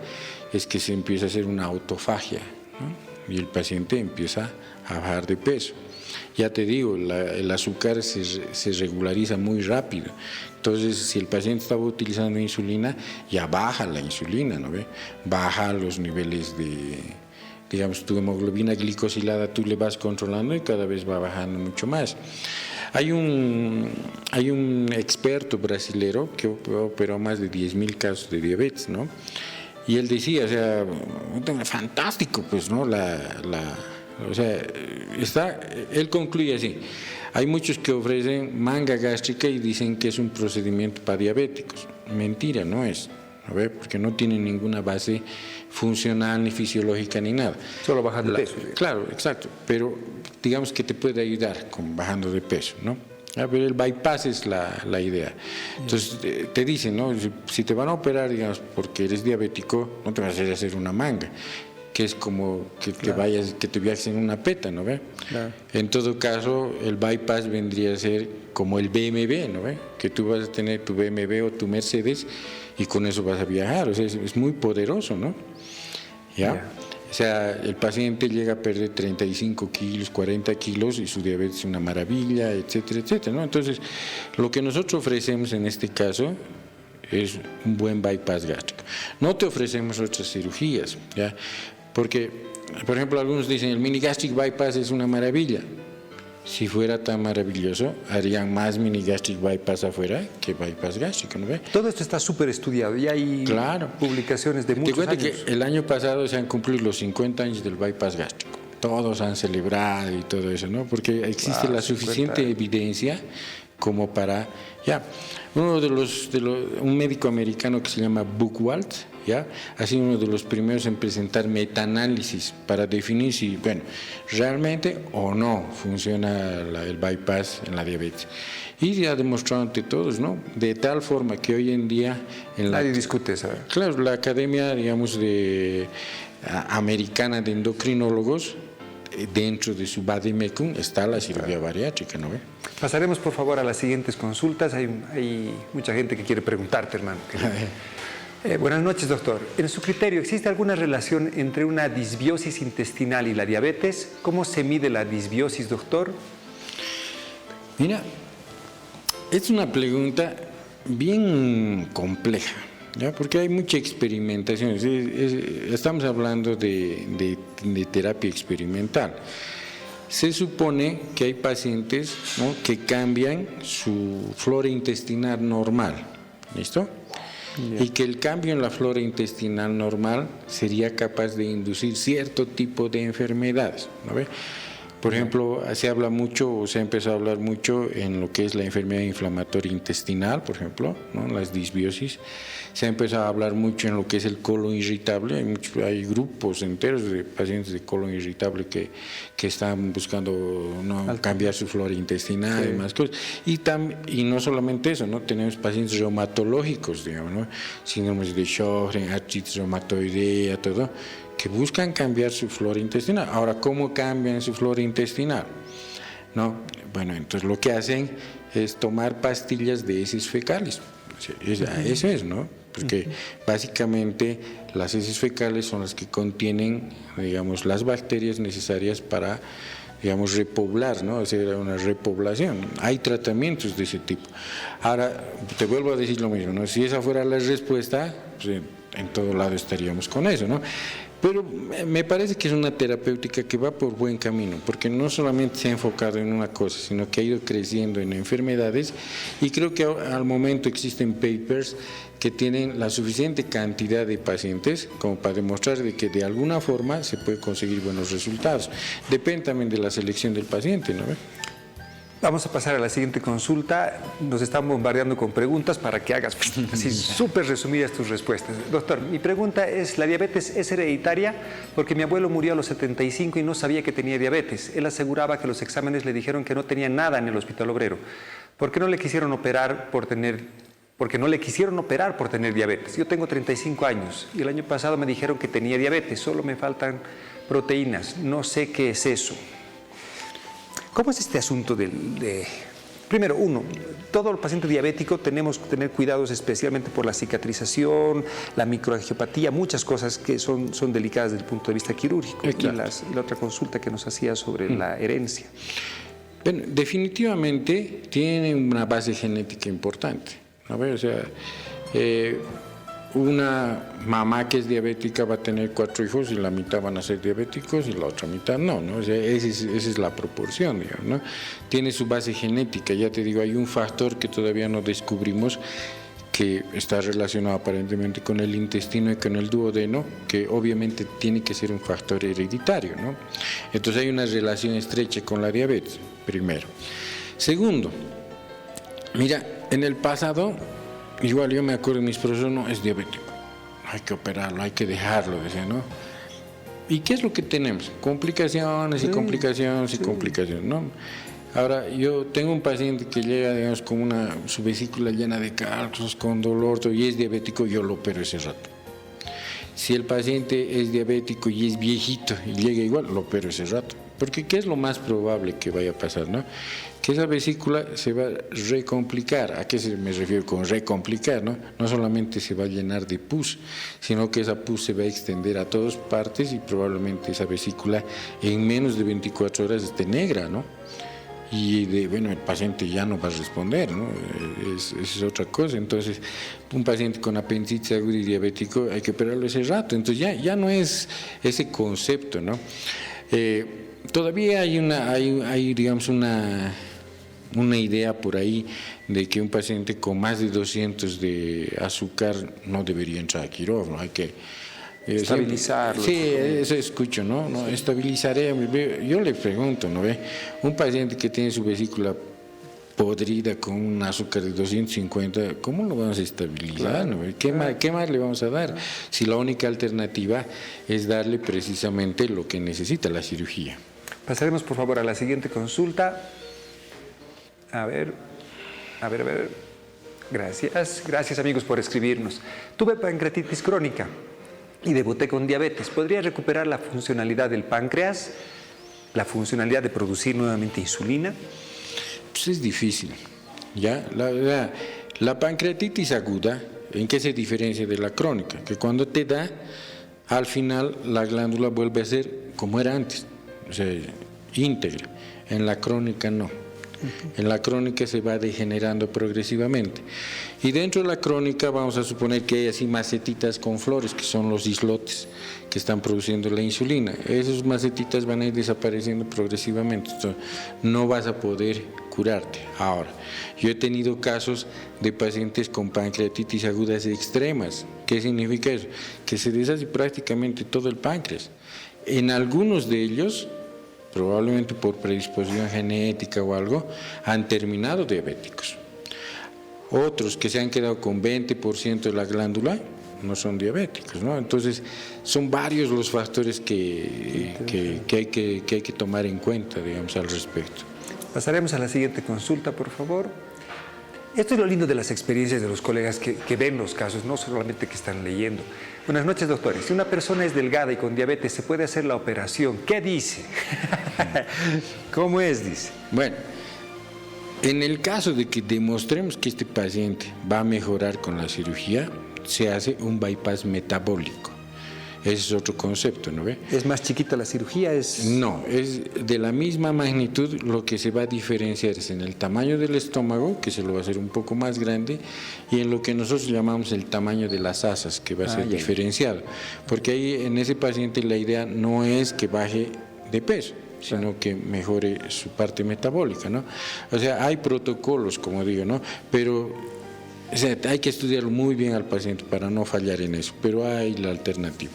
es que se empieza a hacer una autofagia, ¿no? Y el paciente empieza a bajar de peso. ya te digo, el azúcar se regulariza muy rápido. Entonces, si el paciente estaba utilizando insulina, ya baja la insulina, ¿no ve? Baja los niveles de, digamos, tu hemoglobina glicosilada, tú le vas controlando y cada vez va bajando mucho más. Hay un experto brasilero que operó más de 10.000 casos de diabetes, ¿no? Y él decía, o sea, fantástico, pues, ¿no? O sea, él concluye así: hay muchos que ofrecen manga gástrica y dicen que es un procedimiento para diabéticos. Mentira, no es, ¿no ve? Porque no tiene ninguna base funcional ni fisiológica ni nada. Solo bajando de peso. Claro, exacto, pero digamos que te puede ayudar con bajando de peso, ¿no? Pero el bypass es la idea. Entonces te dicen, ¿no? Si te van a operar, digamos, porque eres diabético, no te vas a hacer una manga, que es como que te viajes en una peta, ¿no ve? Claro. En todo caso, el bypass vendría a ser como el BMW, ¿no ve? Que tú vas a tener tu BMW o tu Mercedes y con eso vas a viajar. O sea, es muy poderoso, ¿no? ¿Ya? O sea, el paciente llega a perder 35 kilos, 40 kilos y su diabetes es una maravilla, etcétera, etcétera, ¿no? Entonces, lo que nosotros ofrecemos en este caso es un buen bypass gástrico. No te ofrecemos otras cirugías, ¿ya? Porque, por ejemplo, algunos dicen el mini gastric bypass es una maravilla. Si fuera tan maravilloso, harían más mini gastric bypass afuera que bypass gástrico, ¿no ve? Todo esto está súper estudiado y hay publicaciones de muchos años. Te cuento que el año pasado se han cumplido los 50 años del bypass gástrico. Todos han celebrado y todo eso, ¿no? Porque existe la suficiente evidencia como para... Ya, un médico americano que se llama Buchwald, ¿ya? Ha sido uno de los primeros en presentar metaanálisis para definir si, bueno, realmente o no funciona el bypass en la diabetes. Y ya ha demostrado ante todos, ¿no? De tal forma que hoy en día... Nadie discute eso. Claro, la academia, digamos, americana de endocrinólogos, dentro de su vademecum está la cirugía bariátrica, ¿no ve? Pasaremos por favor a las siguientes consultas. Hay mucha gente que quiere preguntarte, hermano. Buenas noches, doctor. En su criterio, ¿existe alguna relación entre una disbiosis intestinal y la diabetes? ¿Cómo se mide la disbiosis, doctor? Mira, es una pregunta bien compleja, ¿ya? Porque hay mucha experimentación. Estamos hablando de terapia experimental. Se supone que hay pacientes, ¿no?, que cambian su flora intestinal normal, ¿listo? Yeah. Y que el cambio en la flora intestinal normal sería capaz de inducir cierto tipo de enfermedades, ¿no ve? Por ejemplo, se habla mucho, o se ha empezado a hablar mucho en lo que es la enfermedad inflamatoria intestinal, por ejemplo, ¿no?, las disbiosis. Se ha empezado a hablar mucho en lo que es el colon irritable. Hay grupos enteros de pacientes de colon irritable que están buscando, ¿no?, cambiar su flora intestinal, sí, y más cosas. Y no solamente eso, ¿no? Tenemos pacientes reumatológicos, digamos, ¿no?, síndromes de Sjögren, artritis reumatoidea, todo, que buscan cambiar su flora intestinal. Ahora, ¿cómo cambian su flora intestinal? ¿No? Bueno, entonces lo que hacen es tomar pastillas de heces fecales. Eso es, ¿no? Porque básicamente las heces fecales son las que contienen, digamos, las bacterias necesarias para, digamos, repoblar, ¿no? Hacer una repoblación. Hay tratamientos de ese tipo. Ahora, te vuelvo a decir lo mismo, ¿no? Si esa fuera la respuesta, pues en todo lado estaríamos con eso, ¿no? Pero me parece que es una terapéutica que va por buen camino, porque no solamente se ha enfocado en una cosa, sino que ha ido creciendo en enfermedades, y creo que al momento existen papers que tienen la suficiente cantidad de pacientes como para demostrar de que de alguna forma se puede conseguir buenos resultados. Depende también de la selección del paciente, ¿no? Vamos a pasar a la siguiente consulta. Nos están bombardeando con preguntas para que hagas así súper resumidas tus respuestas. Doctor, mi pregunta es, ¿la diabetes es hereditaria? Porque mi abuelo murió a los 75 y no sabía que tenía diabetes. Él aseguraba que los exámenes le dijeron que no tenía nada en el Hospital Obrero. ¿Por qué no le quisieron operar por tener diabetes? Yo tengo 35 años y el año pasado me dijeron que tenía diabetes, solo me faltan proteínas. No sé qué es eso. ¿Cómo es este asunto Primero, todo el paciente diabético tenemos que tener cuidados especialmente por la cicatrización, la microangiopatía, muchas cosas que son delicadas desde el punto de vista quirúrgico. Y la otra consulta que nos hacía sobre la herencia. Bueno, definitivamente tiene una base genética importante. ¿No? O sea, una mamá que es diabética va a tener 4 hijos y la mitad van a ser diabéticos y la otra mitad no, ¿no? O sea, esa es la proporción, digamos, ¿no? Tiene su base genética, ya te digo, hay un factor que todavía no descubrimos que está relacionado aparentemente con el intestino y con el duodeno, que obviamente tiene que ser un factor hereditario, ¿no? Entonces hay una relación estrecha con la diabetes, primero. Segundo, mira, en el pasado, igual yo me acuerdo de mis profesores, no, es diabético, hay que operarlo, hay que dejarlo, decía, ¿no? ¿Y qué es lo que tenemos? Complicaciones y complicaciones y complicaciones, ¿no? Ahora, yo tengo un paciente que llega, digamos, con su vesícula llena de cálculos, con dolor, y es diabético, yo lo opero ese rato. Si el paciente es diabético y es viejito y llega igual, lo opero ese rato. Porque ¿qué es lo más probable que vaya a pasar, no? Que esa vesícula se va a recomplicar. ¿A qué me refiero con recomplicar, no? No solamente se va a llenar de pus, sino que esa pus se va a extender a todas partes y probablemente esa vesícula en menos de 24 horas esté negra, ¿no? Y bueno, el paciente ya no va a responder, ¿no? Es otra cosa. Entonces, un paciente con apendicitis aguda y diabético hay que operarlo ese rato. Entonces ya no es ese concepto, ¿no? Todavía hay digamos una idea por ahí de que un paciente con más de 200 de azúcar no debería entrar a quirófano, hay que estabilizarlo. Sí, eso escucho, ¿no? No, estabilizaré. Yo le pregunto, ¿no ve? Un paciente que tiene su vesícula podrida con un azúcar de 250, ¿cómo lo vamos a estabilizar? ¿No? ¿Qué más le vamos a dar? Si la única alternativa es darle precisamente lo que necesita, la cirugía. Pasaremos por favor a la siguiente consulta. A ver. Gracias amigos por escribirnos. Tuve pancreatitis crónica y debuté con diabetes. ¿Podría recuperar la funcionalidad del páncreas? ¿La funcionalidad de producir nuevamente insulina? Pues es difícil, ¿ya? La pancreatitis aguda, ¿en qué se diferencia de la crónica? Que cuando te da, al final la glándula vuelve a ser como era antes, o sea, íntegra. En la crónica no. En la crónica se va degenerando progresivamente. Y dentro de la crónica vamos a suponer que hay así macetitas con flores, que son los islotes que están produciendo la insulina. Esas macetitas van a ir desapareciendo progresivamente. Entonces, no vas a poder curarte. Ahora, yo he tenido casos de pacientes con pancreatitis agudas extremas. ¿Qué significa eso? Que se deshace prácticamente todo el páncreas. En algunos de ellos, probablemente por predisposición genética o algo, han terminado diabéticos. Otros que se han quedado con 20% de la glándula no son diabéticos, ¿no? Entonces, son varios los factores que hay que tomar en cuenta, digamos, al respecto. Pasaremos a la siguiente consulta, por favor. Esto es lo lindo de las experiencias de los colegas que ven los casos, no solamente que están leyendo. Buenas noches, doctores. Si una persona es delgada y con diabetes, ¿se puede hacer la operación? ¿Qué dice? ¿Cómo es? Dice. Bueno, en el caso de que demostremos que este paciente va a mejorar con la cirugía, se hace un bypass metabólico. Ese es otro concepto, ¿no ve? ¿Es más chiquita la cirugía? No, es de la misma magnitud. Lo que se va a diferenciar es en el tamaño del estómago, que se lo va a hacer un poco más grande, y en lo que nosotros llamamos el tamaño de las asas, que va a ser diferenciado. Porque ahí en ese paciente la idea no es que baje de peso, sino que mejore su parte metabólica, ¿no? O sea, hay protocolos, como digo, ¿no? Pero o sea, hay que estudiarlo muy bien al paciente para no fallar en eso, pero hay la alternativa.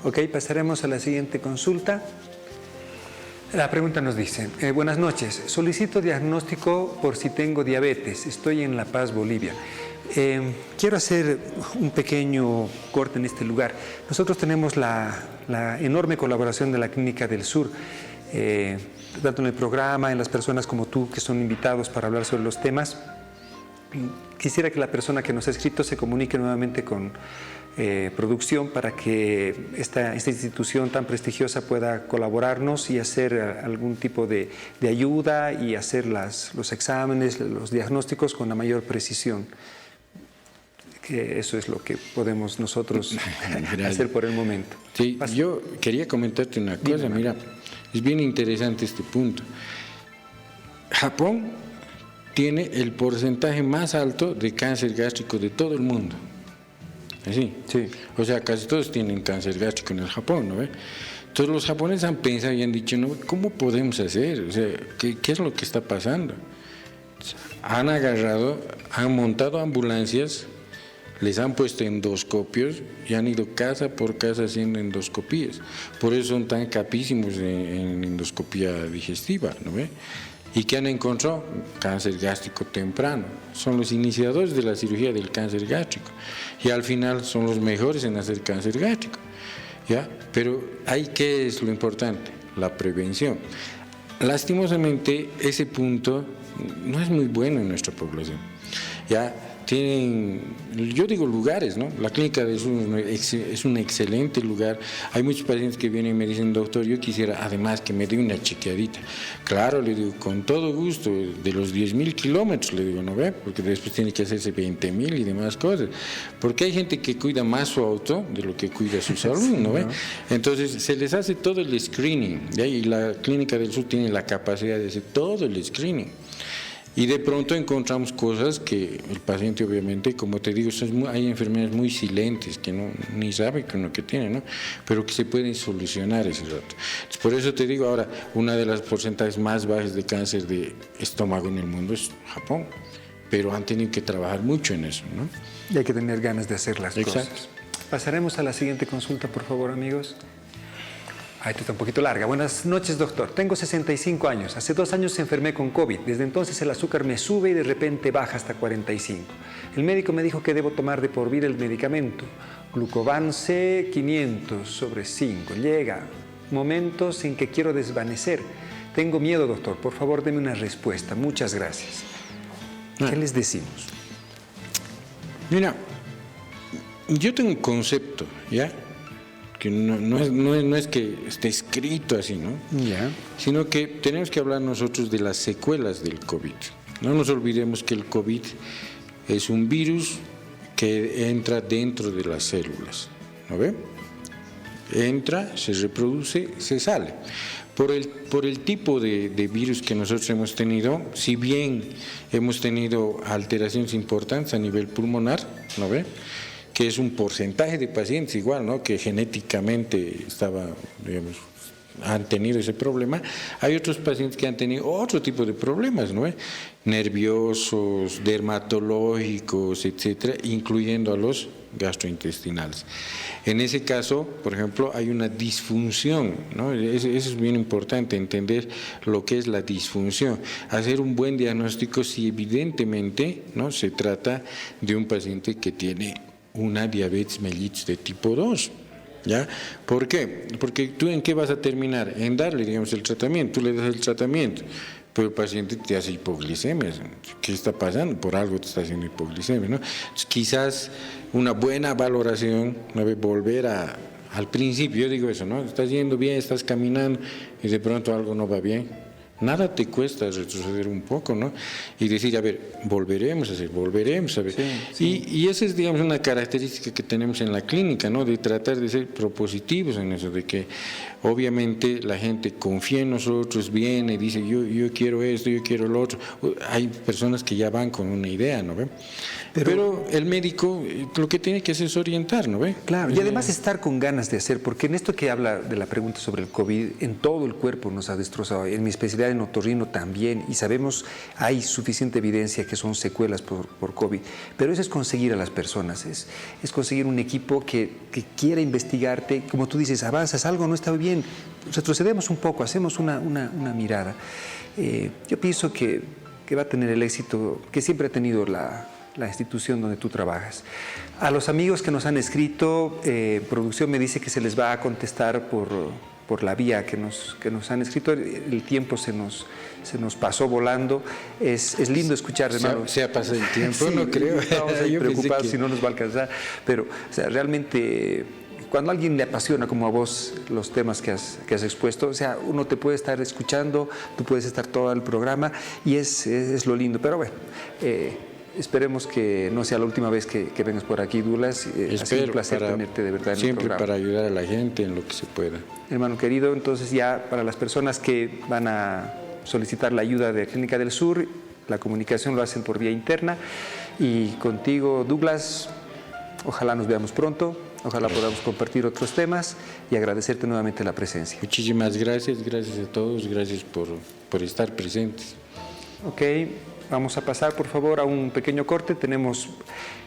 Ok, pasaremos a la siguiente consulta. La pregunta nos dice, buenas noches, solicito diagnóstico por si tengo diabetes, estoy en La Paz, Bolivia. Quiero hacer un pequeño corte en este lugar. Nosotros tenemos la enorme colaboración de la Clínica del Sur, tanto en el programa, en las personas como tú que son invitados para hablar sobre los temas. Quisiera que la persona que nos ha escrito se comunique nuevamente con producción para que esta institución tan prestigiosa pueda colaborarnos y hacer algún tipo de ayuda y hacer los exámenes, los diagnósticos con la mayor precisión. Que eso es lo que podemos nosotros hacer por el momento. Sí, yo quería comentarte una cosa, mira, es bien interesante este punto. Japón tiene el porcentaje más alto de cáncer gástrico de todo el mundo. ¿Así? Sí. O sea, casi todos tienen cáncer gástrico en el Japón, ¿no ve? Entonces los japoneses han pensado y han dicho, ¿no? ¿Cómo podemos hacer? O sea, ¿qué es lo que está pasando? Han agarrado, han montado ambulancias, les han puesto endoscopios y han ido casa por casa haciendo endoscopías. Por eso son tan capísimos en endoscopía digestiva, ¿no ve? ¿Y qué han encontrado? Cáncer gástrico temprano. Son los iniciadores de la cirugía del cáncer gástrico. Y al final son los mejores en hacer cáncer gástrico. ¿Ya? Pero ¿qué es lo importante? La prevención. Lastimosamente, ese punto no es muy bueno en nuestra población. ¿Ya? Tienen, yo digo lugares, ¿no? La clínica del sur es un excelente lugar. Hay muchos pacientes que vienen y me dicen, doctor, yo quisiera además que me dé una chequeadita. Claro, le digo, con todo gusto, de los 10.000 kilómetros, le digo, ¿no ve? Porque después tiene que hacerse 20.000 y demás cosas. Porque hay gente que cuida más su auto de lo que cuida su salud, ¿no ve? Entonces, se les hace todo el screening, ¿ya? Y la clínica del sur tiene la capacidad de hacer todo el screening. Y de pronto encontramos cosas que el paciente, obviamente, como te digo, hay enfermedades muy silentes que ni sabe que tiene, ¿no? Pero que se pueden solucionar ese rato. Entonces, por eso te digo ahora, una de las porcentajes más bajas de cáncer de estómago en el mundo es Japón. Pero han tenido que trabajar mucho en eso, ¿no? Y hay que tener ganas de hacer las Exacto. cosas. Pasaremos a la siguiente consulta, por favor, amigos. Esta está un poquito larga. Buenas noches, doctor. Tengo 65 años. Hace 2 años enfermé con COVID. Desde entonces el azúcar me sube y de repente baja hasta 45. El médico me dijo que debo tomar de por vida el medicamento. Glucovance 500/5. Llega momentos en que quiero desvanecer. Tengo miedo, doctor. Por favor, deme una respuesta. Muchas gracias. ¿Qué les decimos? Mira, yo tengo un concepto, ¿ya? Que no es que esté escrito así, ¿no? Ya. Sino que tenemos que hablar nosotros de las secuelas del COVID. No nos olvidemos que el COVID es un virus que entra dentro de las células, ¿no ve? Entra, se reproduce, se sale. Por el tipo de virus que nosotros hemos tenido, si bien hemos tenido alteraciones importantes a nivel pulmonar, ¿no ve?, que es un porcentaje de pacientes igual, ¿no?, que genéticamente han tenido ese problema. Hay otros pacientes que han tenido otro tipo de problemas, ¿no?, nerviosos, dermatológicos, etcétera, incluyendo a los gastrointestinales. En ese caso, por ejemplo, hay una disfunción, ¿no? Eso es bien importante, entender lo que es la disfunción. Hacer un buen diagnóstico si evidentemente, ¿no?, se trata de un paciente que tiene una diabetes mellitus de tipo 2. ¿Ya? ¿Por qué? Porque tú en qué vas a terminar, en darle, digamos, el tratamiento. Tú le das el tratamiento, pero el paciente te hace hipoglicemia. ¿Qué está pasando? Por algo te está haciendo hipoglicemia, ¿no? Entonces, quizás una buena valoración, ¿no?, volver al principio. Yo digo eso, ¿no? Estás yendo bien, estás caminando y de pronto algo no va bien. Nada te cuesta retroceder un poco, ¿no? Y decir, a ver, volveremos a ver. Sí, sí. Y esa es, digamos, una característica que tenemos en la clínica, ¿no?, de tratar de ser propositivos en eso, de que obviamente la gente confía en nosotros, viene y dice, yo quiero esto, yo quiero lo otro. Hay personas que ya van con una idea, ¿no ve? Pero el médico lo que tiene que hacer es orientar, ¿no ve? Claro, y además estar con ganas de hacer, porque en esto que habla de la pregunta sobre el COVID, en todo el cuerpo nos ha destrozado, en mi especialidad en otorrino también, y sabemos, hay suficiente evidencia que son secuelas por COVID, pero eso es conseguir a las personas, es conseguir un equipo que quiera investigarte, como tú dices, avanzas, algo no está bien, retrocedemos un poco, hacemos una mirada. Yo pienso que va a tener el éxito que siempre ha tenido la institución donde tú trabajas. A los amigos que nos han escrito, producción me dice que se les va a contestar por la vía que nos han escrito. El tiempo se nos pasó volando. Es lindo escuchar, hermano. Se ha pasado el tiempo, sí, no creo. Estamos ahí preocupados si no nos va a alcanzar. Pero, o sea, realmente, cuando a alguien le apasiona como a vos los temas que has expuesto, o sea, uno te puede estar escuchando, tú puedes estar todo el programa y es lo lindo. Pero bueno, esperemos que no sea la última vez que vengas por aquí, Douglas. Ha sido un placer tenerte de verdad en el programa. Siempre para ayudar a la gente en lo que se pueda. Hermano querido, entonces ya para las personas que van a solicitar la ayuda de Clínica del Sur. La comunicación lo hacen por vía interna. Y contigo, Douglas, ojalá nos veamos pronto, ojalá podamos compartir otros temas y agradecerte nuevamente la presencia. Muchísimas gracias, gracias a todos, gracias por estar presentes. Ok, vamos a pasar por favor a un pequeño corte. Tenemos,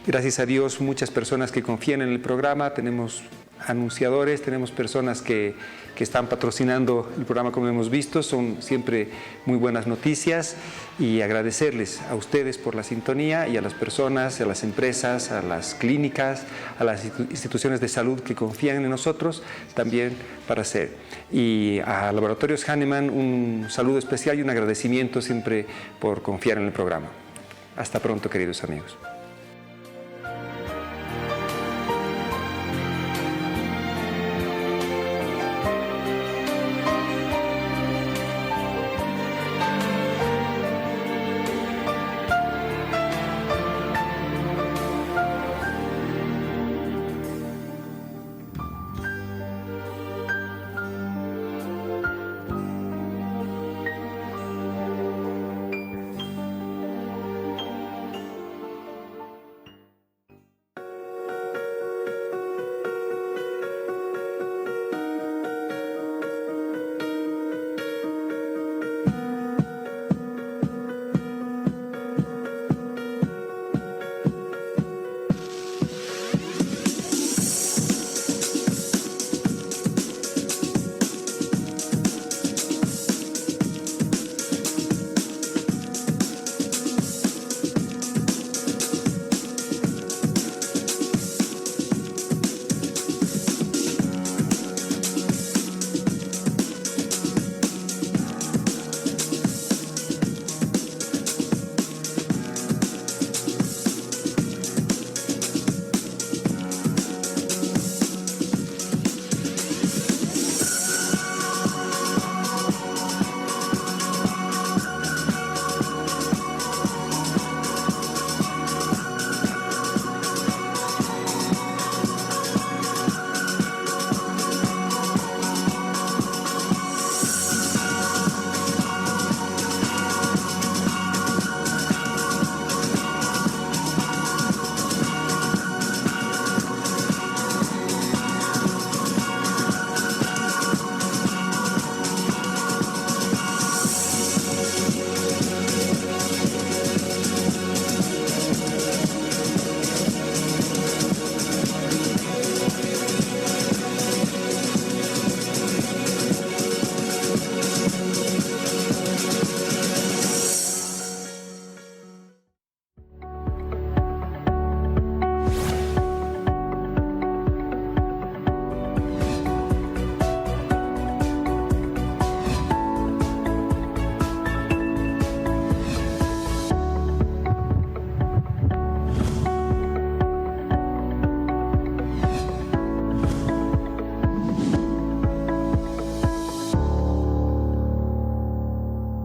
gracias a Dios, muchas personas que confían en el programa, tenemos anunciadores, tenemos personas que están patrocinando el programa como hemos visto, son siempre muy buenas noticias y agradecerles a ustedes por la sintonía y a las personas, a las empresas, a las clínicas, a las instituciones de salud que confían en nosotros también para hacer. Y a Laboratorios Hahnemann un saludo especial y un agradecimiento siempre por confiar en el programa. Hasta pronto, queridos amigos.